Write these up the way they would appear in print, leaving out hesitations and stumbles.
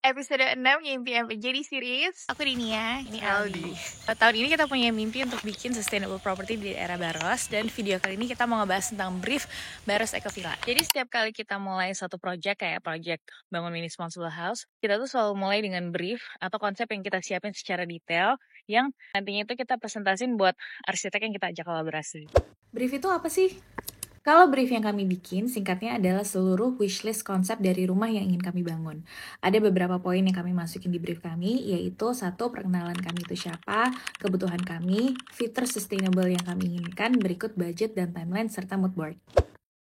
Episode 6 Ngimpi Apa Jadi series. Aku Dinia, ini Aldi. Tahun ini kita punya mimpi untuk bikin sustainable property di daerah Baros. Dan video kali ini kita mau ngebahas tentang brief Baros Eco Villa. Jadi setiap kali kita mulai suatu project kayak project bangun mini responsible house, kita tuh selalu mulai dengan brief atau konsep yang kita siapin secara detail, yang nantinya itu kita presentasin buat arsitek yang kita ajak kolaborasi. Brief itu apa sih? Kalau brief yang kami bikin, singkatnya adalah seluruh wishlist konsep dari rumah yang ingin kami bangun. Ada beberapa poin yang kami masukin di brief kami, yaitu 1. Perkenalan kami itu siapa, kebutuhan kami, fitur sustainable yang kami inginkan, berikut budget dan timeline, serta mood board.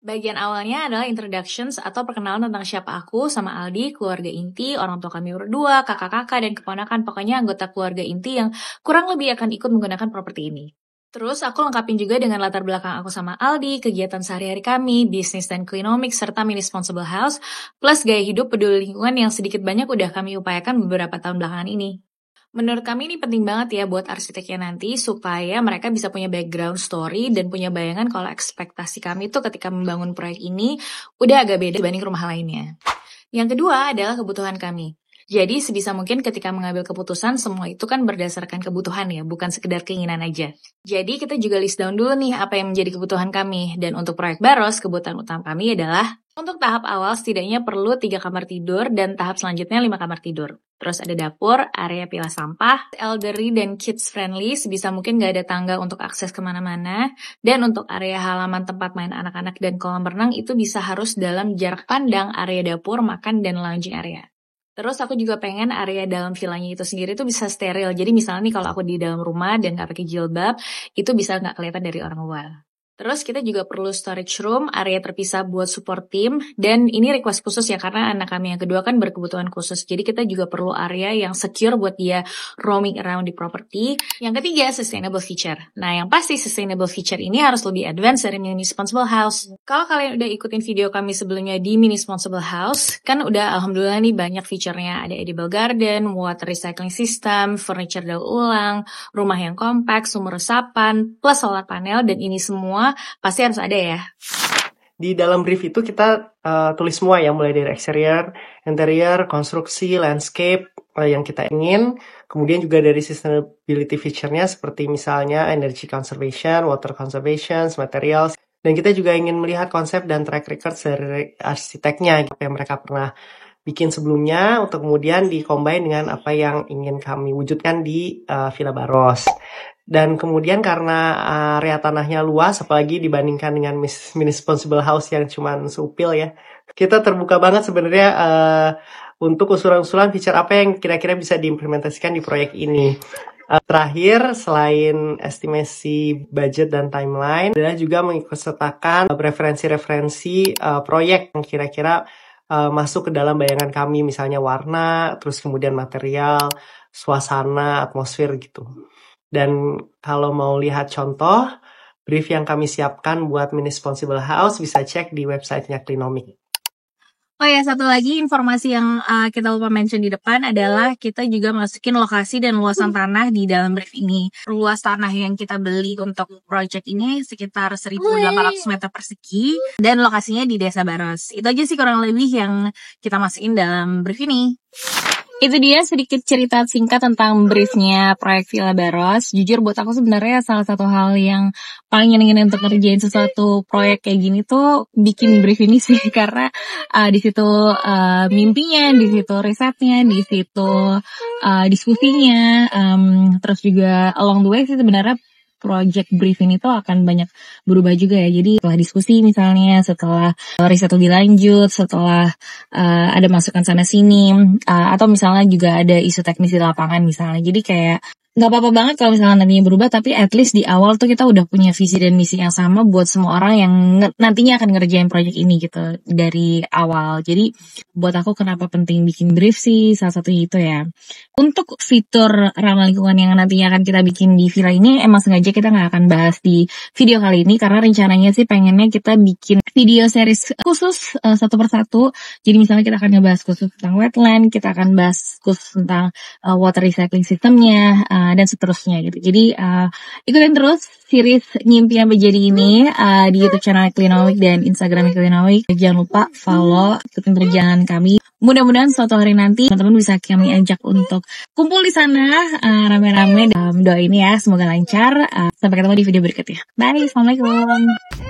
Bagian awalnya adalah introductions atau perkenalan tentang siapa aku sama Aldi, keluarga inti, orang tua kami berdua, kakak-kakak, dan keponakan, pokoknya anggota keluarga inti yang kurang lebih akan ikut menggunakan properti ini. Terus aku lengkapin juga dengan latar belakang aku sama Aldi, kegiatan sehari-hari kami, bisnis dan klinomik, serta mini responsible house, plus gaya hidup peduli lingkungan yang sedikit banyak udah kami upayakan beberapa tahun belakangan ini. Menurut kami ini penting banget ya buat arsiteknya nanti supaya mereka bisa punya background story dan punya bayangan kalau ekspektasi kami tuh ketika membangun proyek ini udah agak beda dibanding rumah lainnya. Yang kedua adalah kebutuhan kami. Jadi sebisa mungkin ketika mengambil keputusan semua itu kan berdasarkan kebutuhan ya, bukan sekedar keinginan aja. Jadi kita juga list down dulu nih apa yang menjadi kebutuhan kami. Dan untuk proyek Baros, kebutuhan utama kami adalah untuk tahap awal setidaknya perlu 3 kamar tidur dan tahap selanjutnya 5 kamar tidur. Terus ada dapur, area pilah sampah, elderly dan kids friendly, sebisa mungkin gak ada tangga untuk akses kemana-mana. Dan untuk area halaman tempat main anak-anak dan kolam renang itu bisa harus dalam jarak pandang area dapur, makan, dan lounging area. Terus aku juga pengen area dalam villanya itu sendiri tuh bisa steril. Jadi misalnya nih kalau aku di dalam rumah dan gak pakai jilbab, itu bisa gak kelihatan dari orang luar. Terus kita juga perlu storage room, area terpisah buat support team. Dan ini request khusus ya, karena anak kami yang kedua kan berkebutuhan khusus. Jadi kita juga perlu area yang secure buat dia roaming around di property. Yang ketiga, sustainable feature. Nah yang pasti sustainable feature ini harus lebih advance dari mini responsible house. Kalau kalian udah ikutin video kami sebelumnya di mini responsible house, kan udah alhamdulillah nih banyak feature-nya. Ada edible garden, water recycling system, furniture daur ulang, rumah yang kompak, sumur resapan, plus solar panel, dan ini semua pasti harus ada ya. Di dalam brief itu kita tulis semua ya, mulai dari exterior, interior, konstruksi, landscape yang kita ingin. Kemudian juga dari sustainability feature-nya seperti misalnya energy conservation, water conservation, materials. Dan kita juga ingin melihat konsep dan track record dari arsiteknya, apa yang mereka pernah bikin sebelumnya, untuk kemudian di-combine dengan apa yang ingin kami wujudkan di Villa Baros. Dan kemudian karena area tanahnya luas, apalagi dibandingkan dengan mini responsible house yang cuma seupil ya, kita terbuka banget sebenarnya untuk usulan-usulan feature apa yang kira-kira bisa diimplementasikan di proyek ini. Terakhir, selain estimasi budget dan timeline, adalah juga mengikutsertakan referensi-referensi proyek yang kira-kira masuk ke dalam bayangan kami, misalnya warna, terus kemudian material, suasana, atmosfer gitu. Dan kalau mau lihat contoh brief yang kami siapkan buat mini responsible house, bisa cek di websitenya Klinomik. Oh ya, satu lagi informasi yang kita lupa mention di depan adalah kita juga masukin lokasi dan luasan tanah di dalam brief ini. Luas tanah yang kita beli untuk project ini sekitar 1.800 meter persegi dan lokasinya di Desa Baros. Itu aja sih kurang lebih yang kita masukin dalam brief ini. Itu dia sedikit cerita singkat tentang briefnya proyek Villa Baros. Jujur buat aku sebenarnya salah satu hal yang paling nyenengin untuk ngerjain sesuatu proyek kayak gini tuh bikin brief ini sih, karena di situ mimpinya, di situ risetnya, di situ diskusinya, terus juga along the way sih sebenarnya project brief ini tuh akan banyak berubah juga ya. Jadi setelah diskusi misalnya, setelah riset lebih lanjut, setelah ada masukan sana sini, atau misalnya juga ada isu teknis di lapangan misalnya. Jadi kayak nggak apa-apa banget kalau misalnya nantinya berubah, tapi at least di awal tuh kita udah punya visi dan misi yang sama buat semua orang yang nantinya akan ngerjain project ini gitu dari awal. Jadi buat aku kenapa penting bikin brief sih, salah satunya itu ya. Untuk fitur ramah lingkungan yang nantinya akan kita bikin di villa ini, emang sengaja kita nggak akan bahas di video kali ini, karena rencananya sih pengennya kita bikin video series khusus satu persatu. Jadi misalnya kita akan ngebahas khusus tentang wetland, kita akan bahas khusus tentang water recycling systemnya, dan seterusnya gitu. Jadi ikutin terus series Ngimpi Sampai Jadi ini di YouTube channel Clinowic dan Instagram Clinowic. Jangan lupa follow, ikutin perjalanan kami. Mudah-mudahan suatu hari nanti teman-teman bisa kami ajak untuk kumpul di sana rame-rame. Doain ya, semoga lancar. Sampai ketemu di video berikutnya. Bye, assalamualaikum.